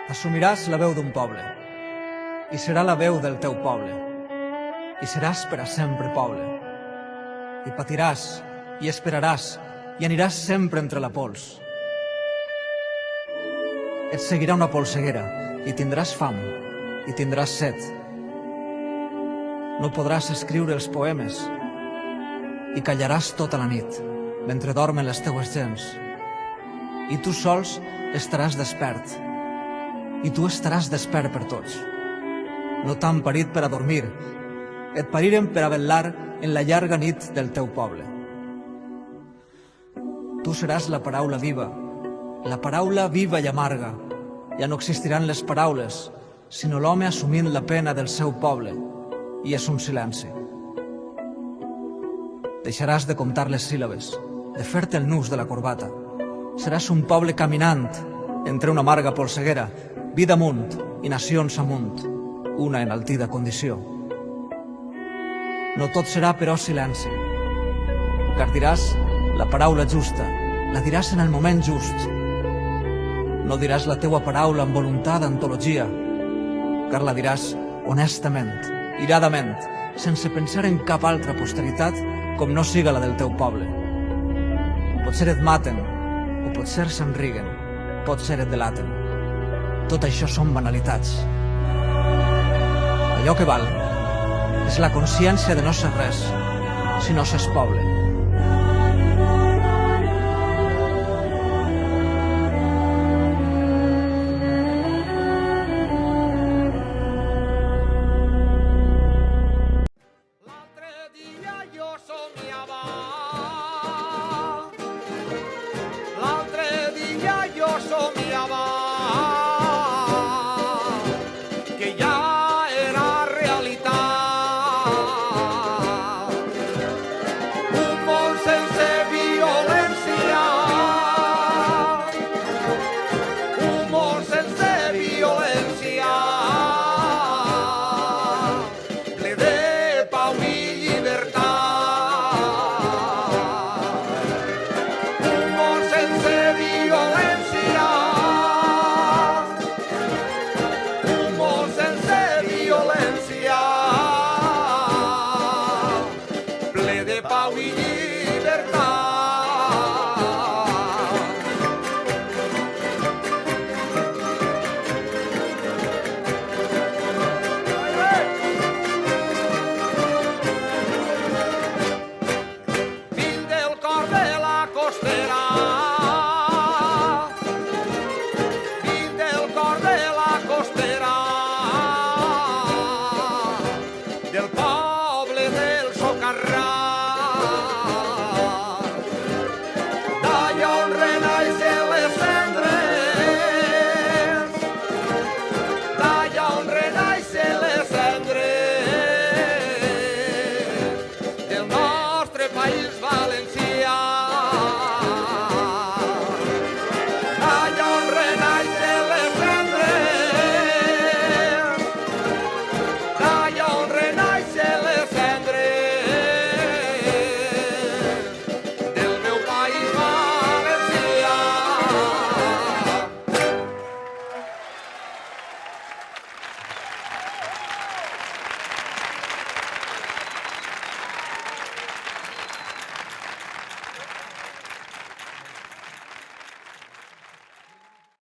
Assumiràs la veu d'un poble, i serà la veu del teu poble, i seràs per a sempre poble. I patiràs, i esperaràs, i aniràs sempre entre la pols. Et seguirà una polseguera, i tindràs fam, i tindràs set. No podràs escriure els poemes, i callaràs tota la nit, mentre dormen les teues gens. I tu sols estaràs despert, i tu estaràs despert per tots. No t'han parit per a dormir, et pariren per a vetllar en la llarga nit del teu poble. Tu seràs la paraula viva i amarga. Ja no existiran les paraules, sinó l'home assumint la pena del seu poble, i és un silenci. Deixaràs de comptar les síl·labes, de fer-te el nus de la corbata. Seràs un poble caminant entre una amarga polseguera, vida amunt i nacions amunt, una enaltida condició. No tot serà, però, silenci, car diràs la paraula justa, la diràs en el moment just. No diràs la teua paraula amb voluntat d'antologia, car la diràs honestament, iradament, sense pensar en cap altra posteritat com no siga la del teu poble. Potser et maten, o potser se'n riguen, potser et delaten. Tot això són banalitats. Allò que val és la consciència de no ser res si no s'és poble.